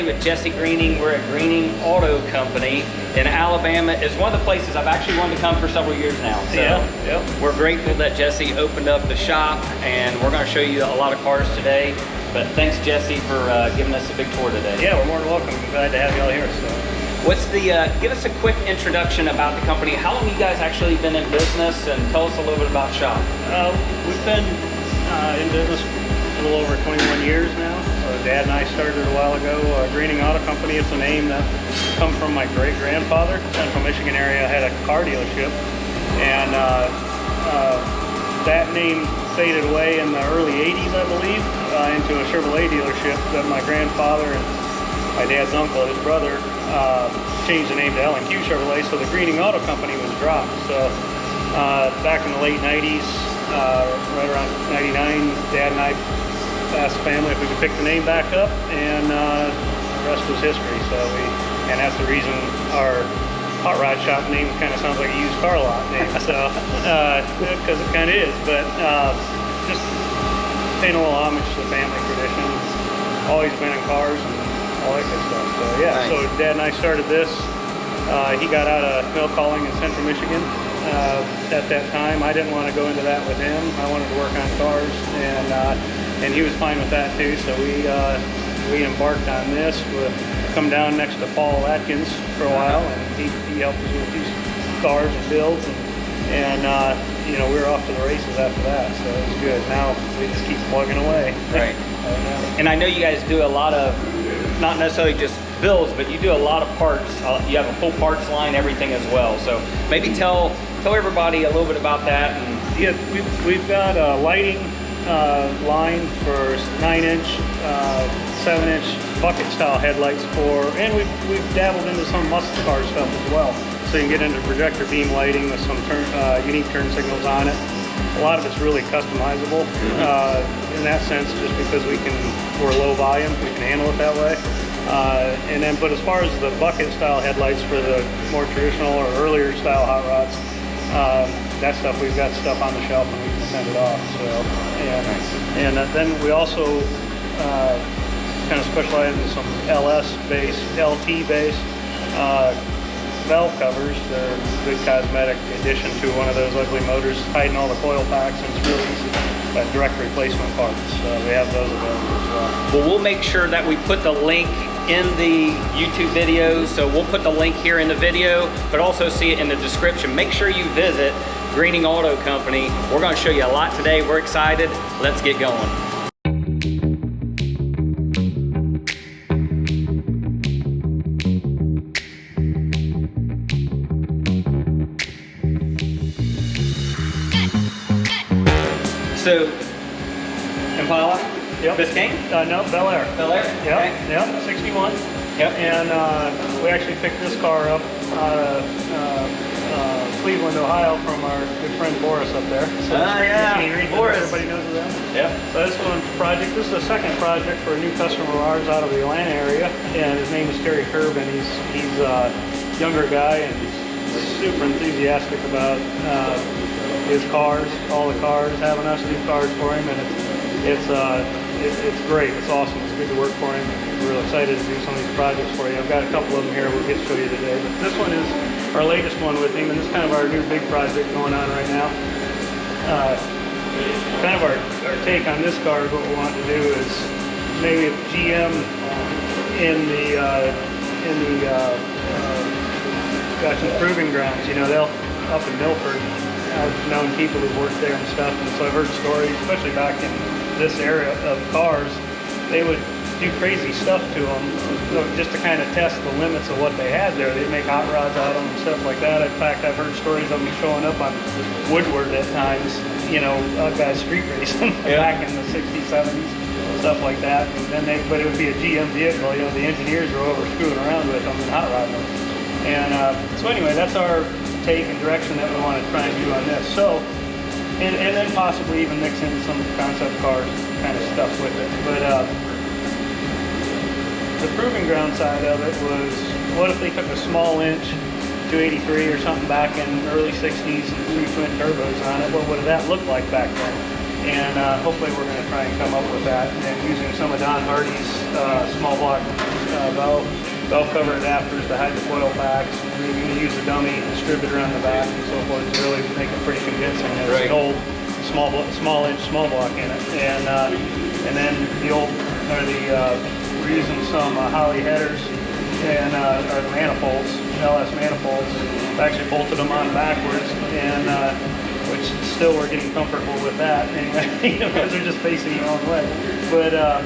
with Jesse Greening. We're at Greening Auto Company in Alabama. It's one of the places I've actually wanted to come for several years now. So yeah. We're grateful that Jesse opened up the shop, and we're going to show you a lot of cars today. But thanks, Jesse, for giving us a big tour today. Yeah, we're more than welcome. I'm glad to have you all here. So, what's the? Give us a quick introduction about the company. How long have you guys actually been in business, and tell us a little bit about shop. We've been in business a little over 21 years now. So Dad and I started a while ago. Greening Auto Company. It's a name that come from my great-grandfather. Central Michigan area had a car dealership, and that name faded away in the early 80s, I believe, into a Chevrolet dealership that my grandfather and my dad's uncle, his brother, changed the name to L&Q Chevrolet, so the Greening Auto Company was dropped. So back in the late 90s, right around 99, Dad and I asked the family if we could pick the name back up, and the rest was history. And that's the reason our hot rod shop name kind of sounds like a used car lot name. So, because it kind of is, but just paying a little homage to the family tradition. Always been in cars and all that good stuff. So yeah, nice. So Dad and I started this. He got out of mail calling in Central Michigan at that time. I didn't want to go into that with him. I wanted to work on cars, and he was fine with that too. So we embarked on this. Come down next to Paul Atkins for a while, and he helped us with these cars and builds, and you know, we were off to the races after that. So it was good. Now we just keep plugging away. Right. And I know you guys do a lot of, not necessarily just builds, but you do a lot of parts. You have a full parts line, everything as well. So maybe tell everybody a little bit about that. And yeah, we've got a lighting line for 9-inch, 7-inch bucket style headlights and we've dabbled into some muscle car stuff as well. So you can get into projector beam lighting with some unique turn signals on it. A lot of it's really customizable in that sense, just because we're low volume, we can handle it that way. But as far as the bucket style headlights for the more traditional or earlier style hot rods, that stuff, we've got stuff on the shelf and we can send it off. So, then we also kind of specialize in some LT-based valve covers. They're a good cosmetic addition to one of those ugly motors hiding all the coil packs, and it's really easy. Direct replacement parts. We have those available as well. Well, we'll make sure that we put the link in the YouTube video. So we'll put the link here in the video, but also see it in the description. Make sure you visit Greening Auto Company. We're going to show you a lot today. We're excited. Let's get going. So, Impala? Yep. Biscayne? No, Bel Air. Bel Air? Yep. Okay. Yep, 61. Yep. And we actually picked this car up out of Cleveland, Ohio, from our good friend Boris up there. So yeah, Boris. Everybody knows of them. Yep. So this is the second project for a new customer of ours out of the Atlanta area, and his name is Terry Kerb, and he's a younger guy, and he's super enthusiastic about his cars, all the cars, having us do cars for him, and it's great. It's awesome. It's good to work for him. We're real excited to do some of these projects for you. I've got a couple of them here we'll get to show you today, but this one is our latest one with him, and this is kind of our new big project going on right now. Kind of our take on this car is what we want to do is maybe if GM got some proving grounds, you know, they'll up in Milford. I've known people who've worked there and stuff, and so I've heard stories, especially back in this area of cars, they would do crazy stuff to them just to kind of test the limits of what they had there. They'd make hot rods out of them and stuff like that. In fact, I've heard stories of them showing up on Woodward at times, you know, guys street racing back in the 60s, 70s, stuff like that. And then but it would be a GM vehicle, you know, the engineers were over screwing around with them and hot rodding them. And so anyway, that's our take and direction that we want to try and do on this. So, and then possibly even mix in some concept car kind of stuff with it. But the proving ground side of it was, what if they took a small inch 283 or something back in early 60s and threw twin turbos on it? What would that look like back then? and hopefully we're going to try and come up with that. And using some of Don Hardy's small block valve cover adapters to hide the coil packs. We're going to use a dummy distributor on the back and so forth to really make it pretty convincing. There's an old small inch small block in it, and then we're using some Holley headers and or the manifolds, LS manifolds. I actually bolted them on backwards, and which still we're getting comfortable with that anyway, because they're just facing the wrong way. But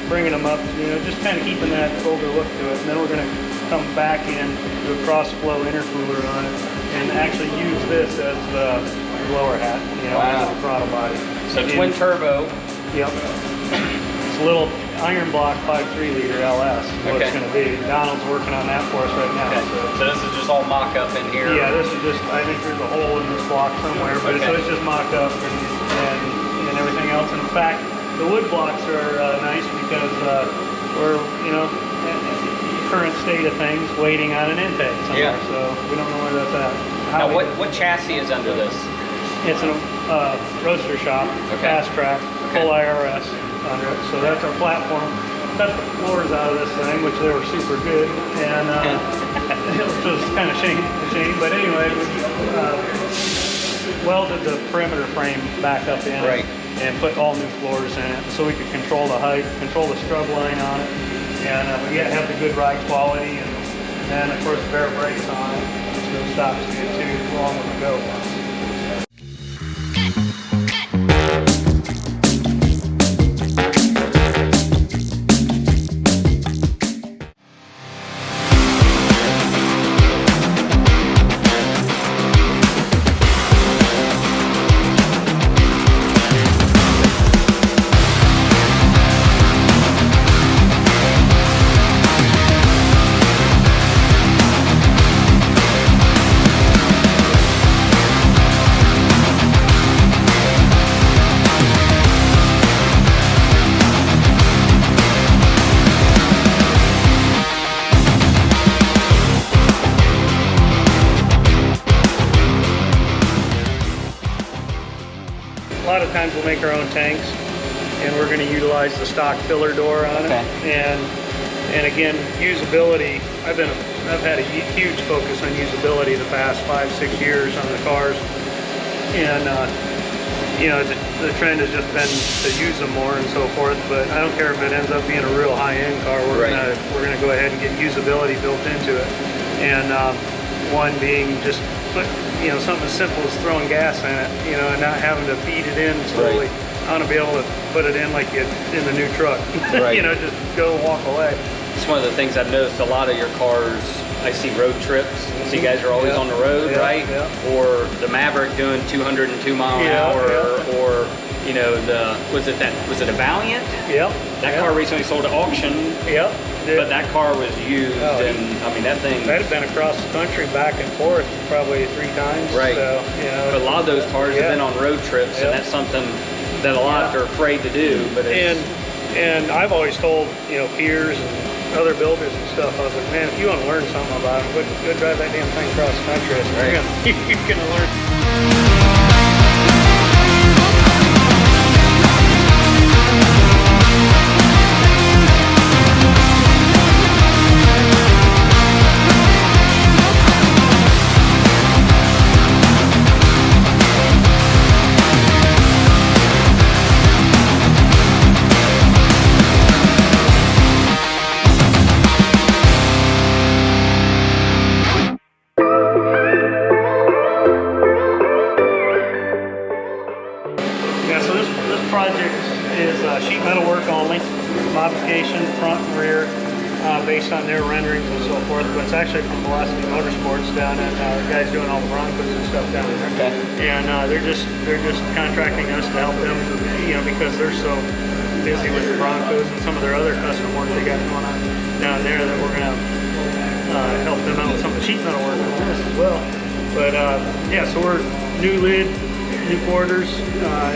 bringing them up, just kind of keeping that older look to it. And then we're going to come back in, do a cross flow intercooler on it, and actually use this as the blower hat, wow. The throttle body. So twin turbo. Yep. It's a little iron block 5.3 liter LS. What it's going to be. Donald's working on that for us right now. Okay. So this is just all mock-up in here. Yeah, this is just. I think there's a hole in this block somewhere, but so it's just mock-up and everything else. And in fact, the wood blocks are nice because we're current state of things waiting on an intake somewhere. Yeah. So we don't know where that's at. Now, what chassis is under this? It's a roadster shop, fast track, full IRS under it. So that's our platform. Cut the floors out of this thing, which they were super good, and it was kind of shame. But anyway, we welded the perimeter frame back up in it and put all new floors in it, so we could control the height, control the scrub line on it, and we yet have the good ride quality, and then of course bare brakes on it, so it stops good too, along with the go. A lot of times we'll make our own tanks, and we're going to utilize the stock filler door on it. And again, usability. I've had a huge focus on usability the past 5-6 years on the cars, and the trend has just been to use them more and so forth. But I don't care if it ends up being a real high-end car. We're gonna go ahead and get usability built into it, and one being just put something as simple as throwing gas in it, and not having to feed it in slowly. I want to be able to put it in like in the new truck. Just go and walk away. It's one of the things I've noticed. A lot of your cars, I see road trips. So you guys are always on the road, right? Yeah. Or the Maverick doing 202 mile an hour, or was it a Valiant? Yep. That car recently sold at auction. Yep. But that car was used, and I mean that thing. That had been across the country back and forth probably 3 times. Right. So, but a lot of those cars have been on road trips, and that's something that a lot are afraid to do. But and I've always told peers and other builders and stuff, I was like, man, if you want to learn something about it, go drive that damn thing across the country. You're gonna learn. Sheet metal work only, modification front and rear based on their renderings and so forth, but it's actually from Velocity Motorsports down at the guys doing all the Broncos and stuff down there. And they're just contracting us to help them, because they're so busy with the Broncos and some of their other custom work they got going on down there, that we're gonna help them out with some of the sheet metal work on this as well. But so we're new lid, new quarters,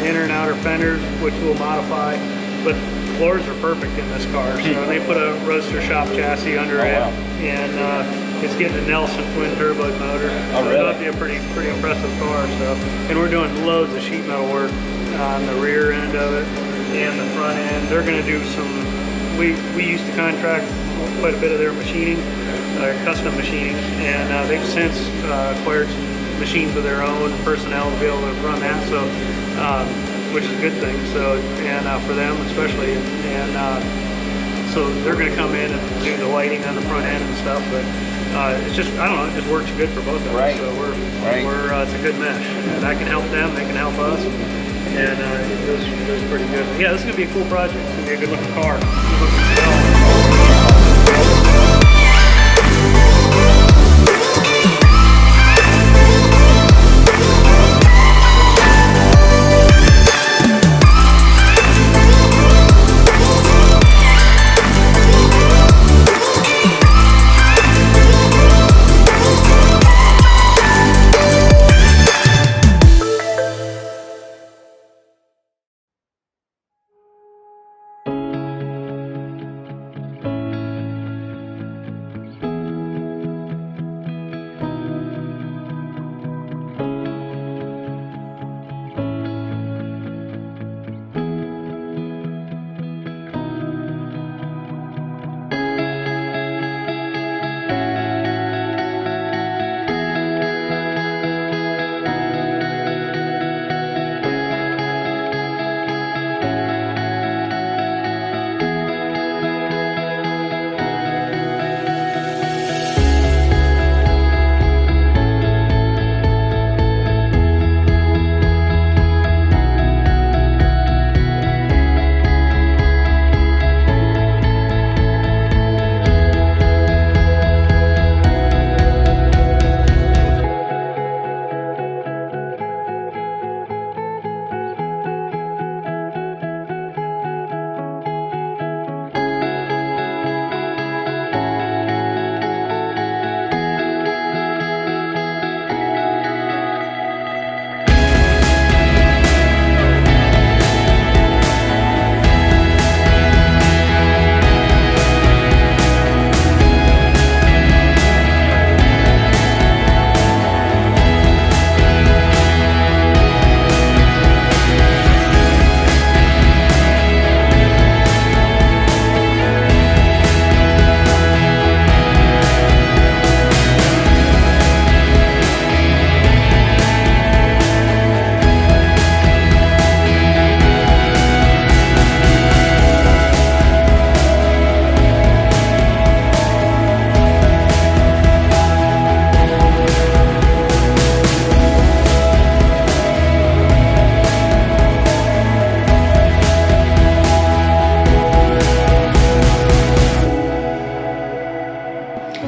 inner and outer fenders, which we'll modify, but floors are perfect in this car. So they put a roadster shop chassis under it, and it's getting a Nelson twin turbo motor. So it'll be a pretty impressive car. So, and we're doing loads of sheet metal work on the rear end of it and the front end. They're going to do some, we used to contract quite a bit of their machining, custom machining, and they've since acquired some machines of their own, personnel to be able to run that, so which is a good thing. So, and for them especially, and so they're going to come in and do the lighting on the front end and stuff, but it's just, I don't know, it just works good for both of us. So we're it's a good mesh, and I can help them, they can help us, and it goes pretty good. But yeah, this is going to be a cool project. It's going to be a good looking car. Good looking development.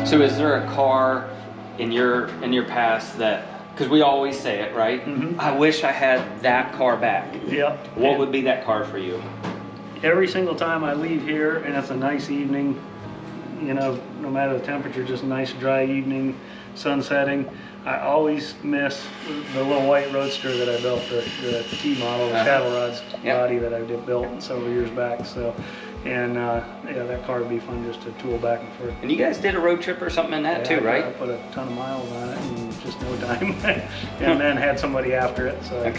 So is there a car in your past that, because we always say it, right? Mm-hmm. I wish I had that car back. Yep. What would be that car for you? Every single time I leave here and it's a nice evening, you know, no matter the temperature, just a nice dry evening, sun setting, I always miss the little white Roadster that I built, the T model, the cattle rods body that I built several years back. So, and yeah, that car would be fun just to tool back and forth. And you guys did a road trip or something in that too, right? I put a ton of miles on it in just no time, and then had somebody after it. So so I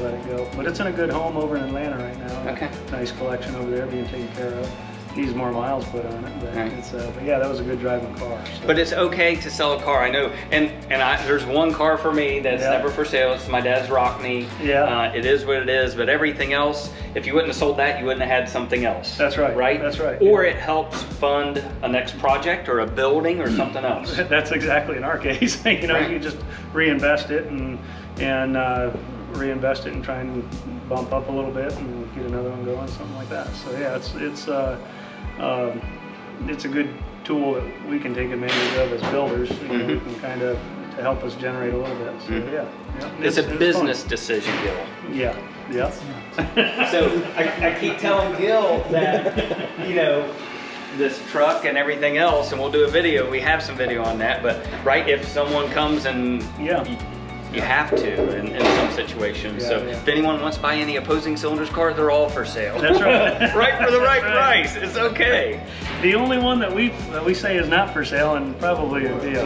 let it go. But it's in a good home over in Atlanta right now. Okay. Nice collection over there, being taken care of. Needs more miles put on it, but Right. it's but yeah, that was a good driving car. So. But it's okay to sell a car, I know. And there's one car for me that's never for sale. It's my dad's Rockney. Yeah. It is what it is. But everything else, if you wouldn't have sold that, you wouldn't have had something else. That's right. Right. That's right. Or it helps fund a next project or a building or something else. That's exactly in our case. You know, Right. you just reinvest it and reinvest it and try and bump up a little bit and get another one going, something like that. So yeah, it's a good tool that we can take advantage of as builders. You know, we can kind of to help us generate a little bit. So yeah. It's a business decision, Gil. Yeah. Yeah. So I keep telling Gil that, you know, this truck and everything else, and we'll do a video. We have some video on that, but right, if someone comes and you have to in some situations. Yeah, so yeah. if anyone wants to buy any opposing cylinders car, they're all for sale. That's right. Right for the right That's price. It's okay. The only one that we say is not for sale, and probably would be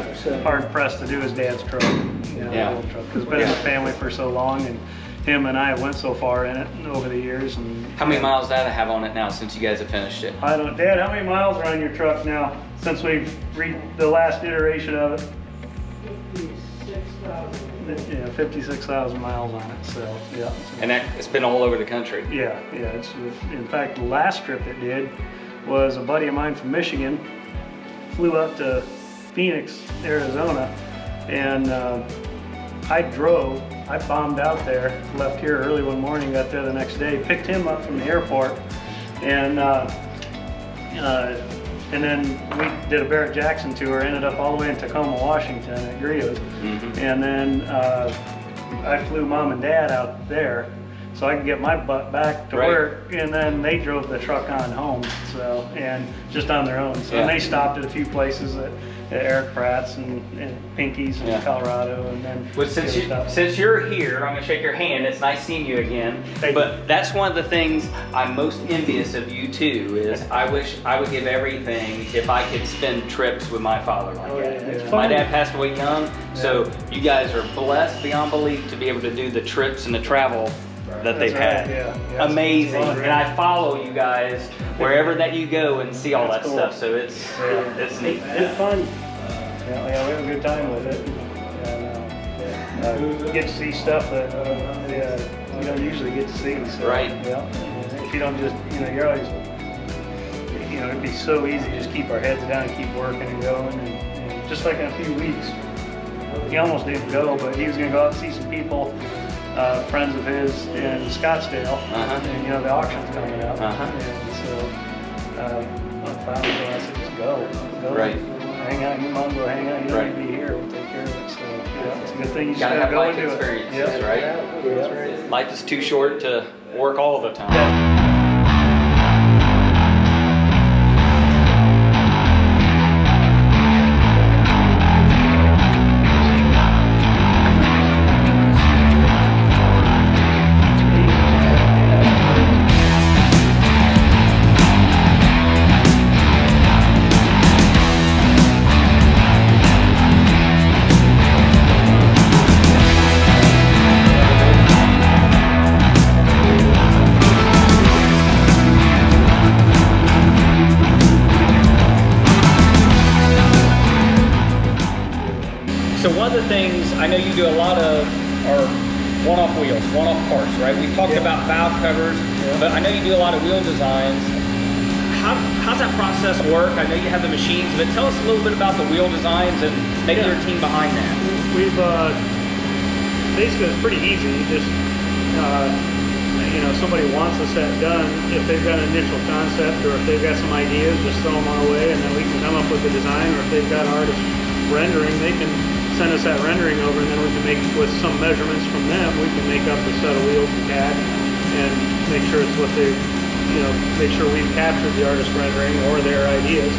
hard pressed to do, is Dad's truck. You know, the old truck, because it's been in the family for so long, and him and I went so far in it over the years. And How many miles does that have on it now since you guys have finished it? I don't, Dad, how many miles are on your truck now since we've read the last iteration of it? 56,000. Yeah, 56,000 miles on it. So yeah. And it's been all over the country. Yeah. It's, in fact, the last trip it did was a buddy of mine from Michigan flew up to Phoenix, Arizona, and I bombed out there, left here early one morning, got there the next day, picked him up from the airport, and then we did a Barrett Jackson tour, ended up all the way in Tacoma, Washington at Grio's, and then I flew Mom and Dad out there so I could get my butt back to work, and then they drove the truck on home, so, and just on their own. So and they stopped at a few places at Eric Pratt's and Pinky's in Colorado, and then. Well, since you're here, I'm gonna shake your hand. It's nice seeing you again. But that's one of the things I'm most envious of you too. Is I wish I would give everything if I could spend trips with my father like that. My dad passed away young, so you guys are blessed beyond belief to be able to do the trips and the travel that they've had. Amazing. And I follow you guys wherever that you go and see all that stuff. So it's neat. It's fun. Yeah, we have a good time with it. And, get to see stuff that you don't usually get to see. So, right. Yeah. If you don't just, you're always, it'd be so easy to just keep our heads down and keep working and going. And just like in a few weeks, he almost didn't go, but he was going to go out and see some people. Friends of his in Scottsdale, and the auction's coming up, and so finally I said, just go, right. Hang out. Your mom go hang out. You don't need to be here. We'll take care of it. So it's a good thing you just gotta have go life and do experiences, it. right? That's right. Life is too short to work all the time. So one of the things, I know you do a lot of are one-off wheels, one-off parts, right? We talked about valve covers, but I know you do a lot of wheel designs. How's that process work? I know you have the machines, but tell us a little bit about the wheel designs and maybe your team behind that. We've, basically it's pretty easy. Just, somebody wants a set done, if they've got an initial concept or if they've got some ideas, just throw them our way and then we can come up with the design, or if they've got artist rendering, they can send us that rendering over, and then we can make, with some measurements from them, we can make up the set of wheels we had and make sure it's what they, make sure we've captured the artist rendering or their ideas.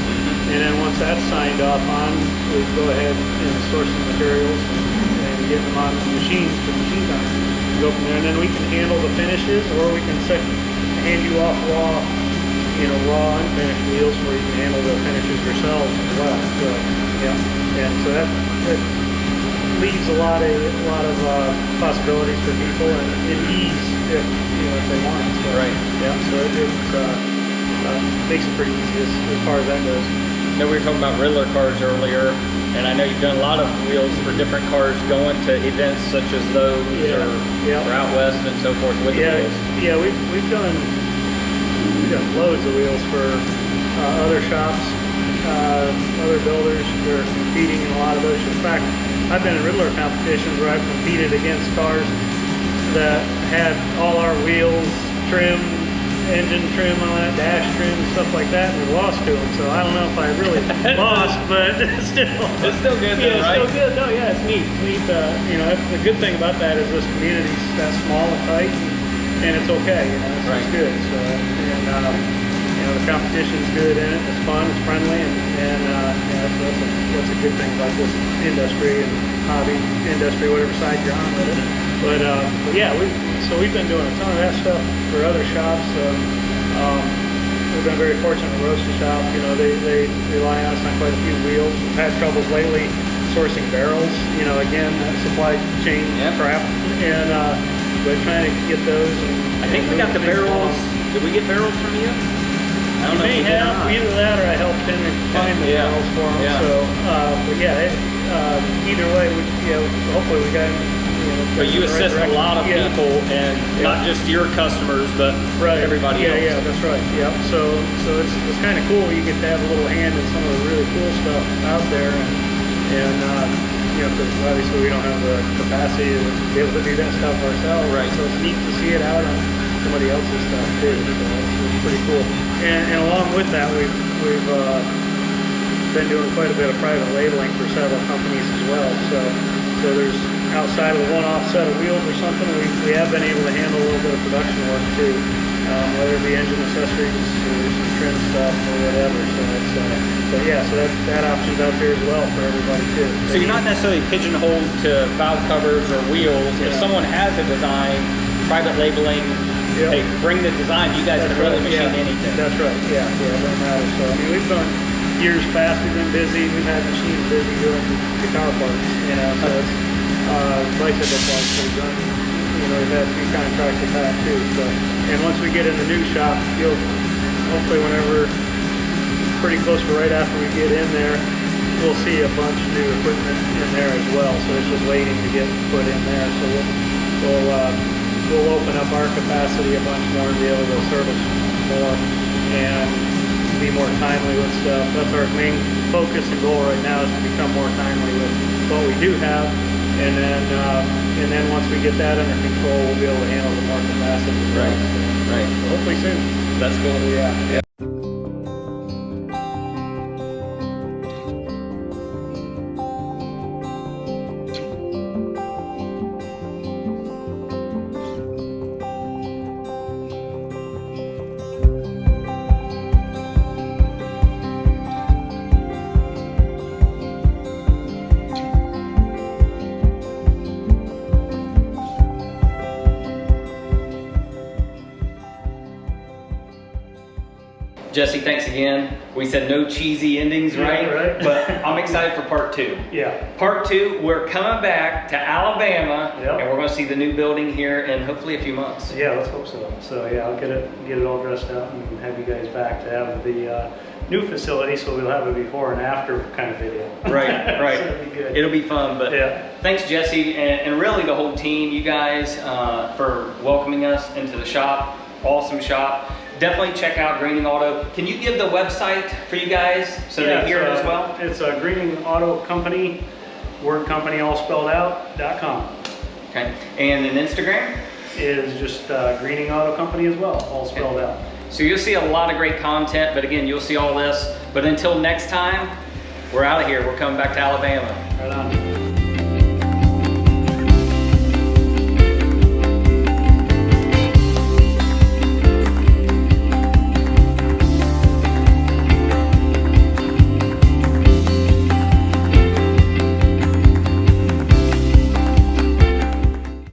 And then once that's signed off on, we go ahead and source the materials and get them on the machines for machine time. Go from there, and then we can handle the finishes, or we can hand you off raw unfinished wheels where you can handle the finishes yourselves as well. So, and so that leaves a lot of possibilities for people and ease if they want. So, so it makes it pretty easy as far as that goes. I know we were talking about Riddler cars earlier, and I know you've done a lot of wheels for different cars going to events such as those or out west and so forth with the wheels. Yeah, we've done loads of wheels for other shops, other builders. They're competing in a lot of those. In fact, I've been in Riddler competitions where I've competed against cars that had all our wheels trimmed, engine trim on it, dash trim, stuff like that, and we lost to them. So I don't know if I really lost, but still. It's still good though, right? It's still good. No, yeah, it's neat. It's neat. The good thing about that is this community's that small and tight, and it's okay. It's good. So, and the competition's good in it. It's fun. It's friendly, and that's a good thing about this industry and hobby industry, whatever side you're on with it. But yeah, we've been doing a ton of that stuff for other shops. We've been very fortunate in the roaster shop. They rely on us on quite a few wheels. We've had troubles lately sourcing barrels. Again, that supply chain crap. And but trying to get those. And, I think we got the barrels. Did we get barrels from you? I don't know may if we did or have not. either that or I helped him find the Yeah. barrels for him. Yeah. So, but either way, hopefully we got. But you the right assist a direction. lot of Yeah. people, and not just your customers, but everybody else. Yeah, that's right. Yep. So it's kind of cool. You get to have a little hand in some of the really cool stuff out there, and because obviously we don't have the capacity to be able to do that stuff ourselves. Right. So it's neat to see it out on somebody else's stuff too. So it's pretty cool. And along with that, we've been doing quite a bit of private labeling for several companies as well. So there's outside of the one-off set of wheels or something, we have been able to handle a little bit of production work too, whether it be engine accessories or some trim stuff or whatever. So that option's out there as well for everybody too. So you're not necessarily pigeonholed to valve covers or wheels. If someone has a design, private labeling, hey, bring the design. You guys can really machine anything. That's right. Yeah, it doesn't matter. So I mean, we've done years past. We've been busy. We've had machines busy doing the car parts. So it's bicycle parts. We've done. We've had a few contracts with that too. So, and once we get in the new shop, you'll hopefully whenever pretty close to right after we get in there, we'll see a bunch of new equipment in there as well. So it's just waiting to get put in there. So we'll open up our capacity a bunch more and be able to service more and be more timely with stuff. That's our main focus and goal right now, is to become more timely with what we do have. And then once we get that under control, we'll be able to handle the more capacity. Right. So hopefully soon. That's cool. Yeah. Jesse, thanks again. We said no cheesy endings, right? Yeah, right. But I'm excited for part 2. Yeah. Part 2, we're coming back to Alabama, Yep. and we're going to see the new building here in hopefully a few months. Yeah, let's hope so. So yeah, I'll get it all dressed out and have you guys back to have the new facility, so we'll have a before and after kind of video. Right, right. So it'll be good. It'll be fun, but thanks Jesse, and really the whole team, you guys, for welcoming us into the shop. Awesome shop. Definitely check out Greening Auto. Can you give the website for you guys so they hear it as well? It's a Greening Auto Company, word company all spelled out, .com. Okay, and an Instagram? Is just Greening Auto Company as well, all spelled out. So you'll see a lot of great content, but again, you'll see all this. But until next time, we're out of here. We're coming back to Alabama. Right on.